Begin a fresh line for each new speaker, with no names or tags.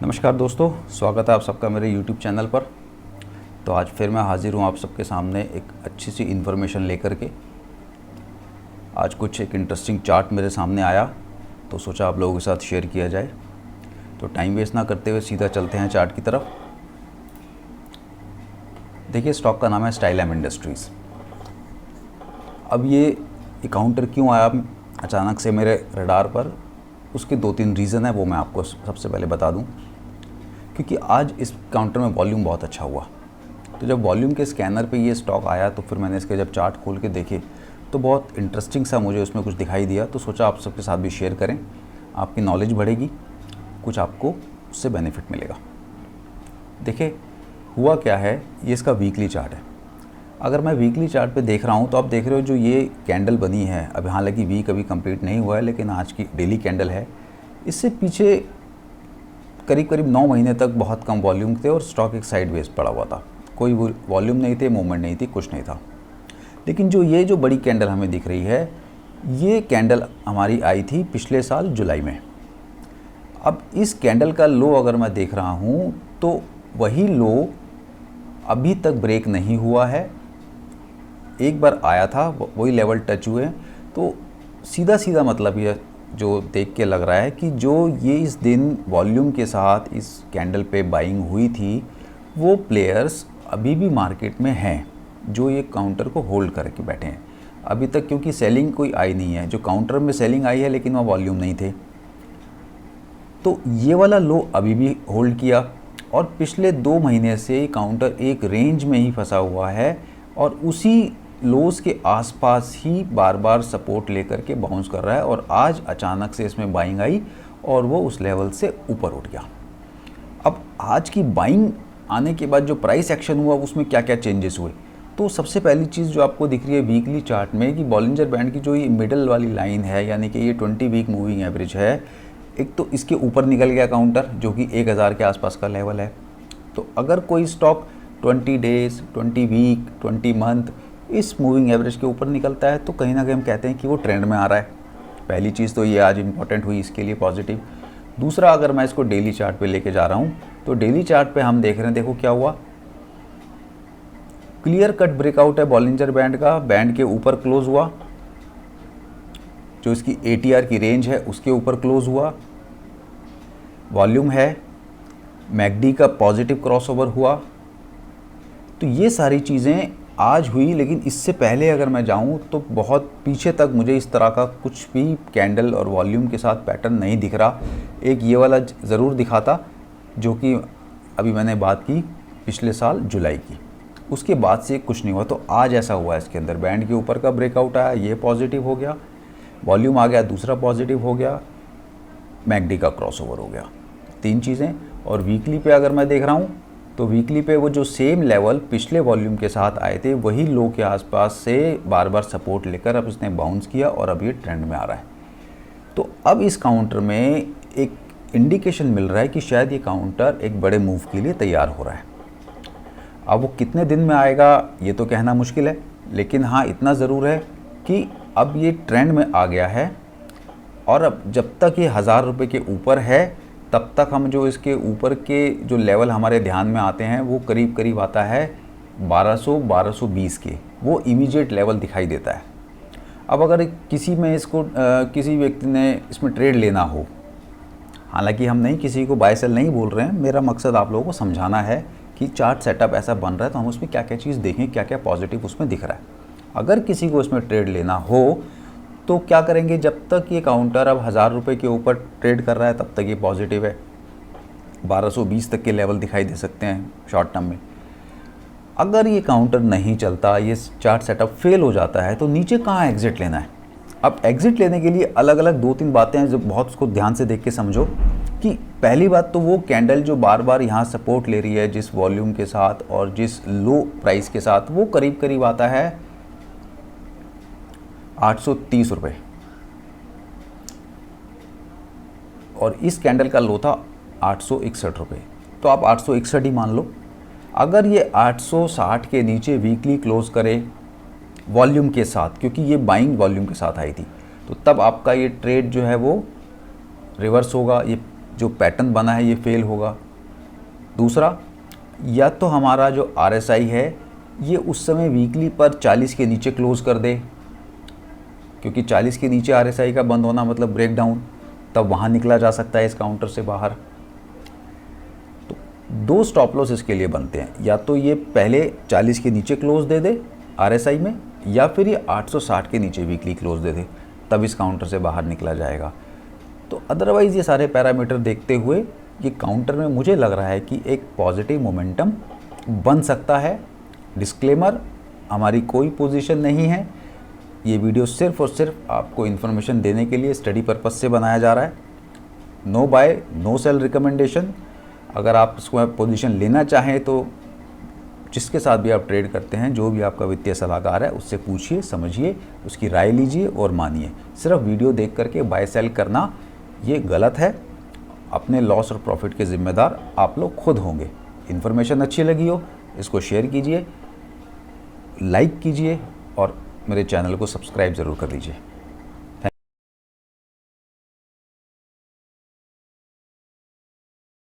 नमस्कार दोस्तों, स्वागत है आप सबका मेरे YouTube चैनल पर। तो आज फिर मैं हाज़िर हूँ आप सबके सामने एक अच्छी सी इन्फॉर्मेशन लेकर के। आज कुछ एक इंटरेस्टिंग चार्ट मेरे सामने आया तो सोचा आप लोगों के साथ शेयर किया जाए। तो टाइम वेस्ट ना करते हुए सीधा चलते हैं चार्ट की तरफ। देखिए, स्टॉक का नाम है स्टाइलम इंडस्ट्रीज़। अब ये काउंटर क्यों आया अचानक से मेरे रडार पर, उसके 2-3 रीज़न है, वो मैं आपको सबसे पहले बता दूं। क्योंकि आज इस काउंटर में वॉल्यूम बहुत अच्छा हुआ। तो जब वॉल्यूम के स्कैनर पे ये स्टॉक आया तो फिर मैंने इसके जब चार्ट खोल के देखे तो बहुत इंटरेस्टिंग सा मुझे उसमें कुछ दिखाई दिया। तो सोचा आप सबके साथ भी शेयर करें, आपकी नॉलेज बढ़ेगी, कुछ आपको उससे बेनिफिट मिलेगा। देखिए हुआ क्या है, ये इसका वीकली चार्ट है। अगर मैं वीकली चार्ट पे देख रहा हूँ तो आप देख रहे हो जो ये कैंडल बनी है, अभी हालांकि वीक अभी कंप्लीट नहीं हुआ है लेकिन आज की डेली कैंडल है। इससे पीछे करीब करीब 9 महीने तक बहुत कम वॉल्यूम थे और स्टॉक एक साइडवेज पड़ा हुआ था। कोई वॉल्यूम नहीं थे, मूवमेंट नहीं थी, कुछ नहीं था। लेकिन जो बड़ी कैंडल हमें दिख रही है, ये कैंडल हमारी आई थी पिछले साल जुलाई में। अब इस कैंडल का लो अगर मैं देख रहा हूँ तो वही लो अभी तक ब्रेक नहीं हुआ है। एक बार आया था, वही लेवल टच हुए। तो सीधा सीधा मतलब ये जो देख के लग रहा है कि जो ये इस दिन वॉल्यूम के साथ इस कैंडल पे बाइंग हुई थी, वो प्लेयर्स अभी भी मार्केट में हैं जो ये काउंटर को होल्ड करके बैठे हैं अभी तक, क्योंकि सेलिंग कोई आई नहीं है। जो काउंटर में सेलिंग आई है लेकिन वहाँ वॉल्यूम नहीं थे। तो ये वाला लो अभी भी होल्ड किया और पिछले 2 महीने से काउंटर एक रेंज में ही फंसा हुआ है और उसी लोस के आसपास ही बार बार सपोर्ट लेकर के बाउंस कर रहा है। और आज अचानक से इसमें बाइंग आई और वो उस लेवल से ऊपर उठ गया। अब आज की बाइंग आने के बाद जो प्राइस एक्शन हुआ उसमें क्या क्या चेंजेस हुए, तो सबसे पहली चीज़ जो आपको दिख रही है वीकली चार्ट में कि बॉलिंजर बैंड की जो ये मिडल वाली लाइन है, यानी कि ये 20 वीक मूविंग एवरेज है, एक तो इसके ऊपर निकल गया काउंटर जो कि 1000 के आसपास का लेवल है। तो अगर कोई स्टॉक 20 डेज, 20 वीक, 20 मंथ इस मूविंग एवरेज के ऊपर निकलता है तो कहीं ना कहीं हम कहते हैं कि वो ट्रेंड में आ रहा है। पहली चीज़ तो ये आज इंपॉर्टेंट हुई इसके लिए पॉजिटिव। दूसरा, अगर मैं इसको डेली चार्ट पे लेके जा रहा हूँ तो डेली चार्ट पे हम देख रहे हैं, देखो क्या हुआ, क्लियर कट ब्रेकआउट है बॉलिंजर बैंड का। बैंड के ऊपर क्लोज हुआ, जो इसकी ATR की रेंज है उसके ऊपर क्लोज हुआ। वॉल्यूम है, मैकडी का पॉजिटिव क्रॉसओवर हुआ। तो ये सारी चीज़ें आज हुई, लेकिन इससे पहले अगर मैं जाऊं तो बहुत पीछे तक मुझे इस तरह का कुछ भी कैंडल और वॉल्यूम के साथ पैटर्न नहीं दिख रहा। एक ये वाला ज़रूर दिखा था जो कि अभी मैंने बात की पिछले साल जुलाई की, उसके बाद से कुछ नहीं हुआ। तो आज ऐसा हुआ है, इसके अंदर बैंड के ऊपर का ब्रेकआउट आया, ये पॉजिटिव हो गया, वॉल्यूम आ गया, दूसरा पॉजिटिव हो गया, मैकडी का क्रॉसओवर हो गया, 3 चीज़ें। और वीकली पे अगर मैं देख रहा हूँ तो वीकली पे वो जो सेम लेवल पिछले वॉल्यूम के साथ आए थे वही लो के आसपास से बार बार सपोर्ट लेकर अब उसने बाउंस किया और अब ये ट्रेंड में आ रहा है। तो अब इस काउंटर में एक इंडिकेशन मिल रहा है कि शायद ये काउंटर एक बड़े मूव के लिए तैयार हो रहा है। अब वो कितने दिन में आएगा ये तो कहना मुश्किल है, लेकिन हाँ इतना ज़रूर है कि अब ये ट्रेंड में आ गया है। और अब जब तक ये 1000 रुपये के ऊपर है तब तक हम जो इसके ऊपर के जो लेवल हमारे ध्यान में आते हैं वो करीब करीब आता है 1200-1220 के, वो इमीडिएट लेवल दिखाई देता है। अब अगर किसी में इसको किसी व्यक्ति ने इसमें ट्रेड लेना हो, हालांकि हम नहीं किसी को बाय सेल नहीं बोल रहे हैं, मेरा मकसद आप लोगों को समझाना है कि चार्ट सेटअप ऐसा बन रहा है तो हम उसमें क्या क्या चीज़ देखें, क्या क्या पॉजिटिव उसमें दिख रहा है। अगर किसी को इसमें ट्रेड लेना हो तो क्या करेंगे, जब तक ये काउंटर अब 1000 रुपये के ऊपर ट्रेड कर रहा है तब तक ये पॉजिटिव है, 1220 तक के लेवल दिखाई दे सकते हैं शॉर्ट टर्म में। अगर ये काउंटर नहीं चलता, ये चार्ट सेटअप फेल हो जाता है तो नीचे कहाँ एग्जिट लेना है। अब एग्जिट लेने के लिए अलग अलग 2-3 बातें हैं जो बहुत उसको ध्यान से देख के समझो। कि पहली बात तो वो कैंडल जो बार बार यहाँ सपोर्ट ले रही है जिस वॉल्यूम के साथ और जिस लो प्राइस के साथ, वो करीब करीब आता है 830 रुपये और इस कैंडल का लो था 861 रुपये। तो आप 861 ही मान लो। अगर ये 860 के नीचे वीकली क्लोज करे वॉल्यूम के साथ, क्योंकि ये बाइंग वॉल्यूम के साथ आई थी, तो तब आपका ये ट्रेड जो है वो रिवर्स होगा, ये जो पैटर्न बना है ये फेल होगा। दूसरा, या तो हमारा जो RSI है ये उस समय वीकली पर 40 के नीचे क्लोज़ कर दे, क्योंकि 40 के नीचे RSI का बंद होना मतलब ब्रेकडाउन, तब वहाँ निकला जा सकता है इस काउंटर से बाहर। तो 2 स्टॉप लॉस इसके लिए बनते हैं, या तो ये पहले 40 के नीचे क्लोज़ दे दे RSI में, या फिर ये 860 के नीचे वीकली क्लोज़ दे दे, तब इस काउंटर से बाहर निकला जाएगा। तो अदरवाइज़ ये सारे पैरामीटर देखते हुए ये काउंटर में मुझे लग रहा है कि एक पॉजिटिव मोमेंटम बन सकता है। डिस्क्लेमर, हमारी कोई पोजीशन नहीं है, ये वीडियो सिर्फ और सिर्फ आपको इन्फॉर्मेशन देने के लिए स्टडी पर्पस से बनाया जा रहा है। No buy no sell recommendation. अगर आप इसको पोजीशन लेना चाहें तो जिसके साथ भी आप ट्रेड करते हैं, जो भी आपका वित्तीय सलाहकार है, उससे पूछिए, समझिए, उसकी राय लीजिए और मानिए। सिर्फ वीडियो देख करके बाय सेल करना ये गलत है। अपने लॉस और प्रॉफिट के ज़िम्मेदार आप लोग खुद होंगे। इन्फॉर्मेशन अच्छी लगी हो इसको शेयर कीजिए, लाइक कीजिए और मेरे चैनल को सब्सक्राइब ज़रूर कर लीजिए।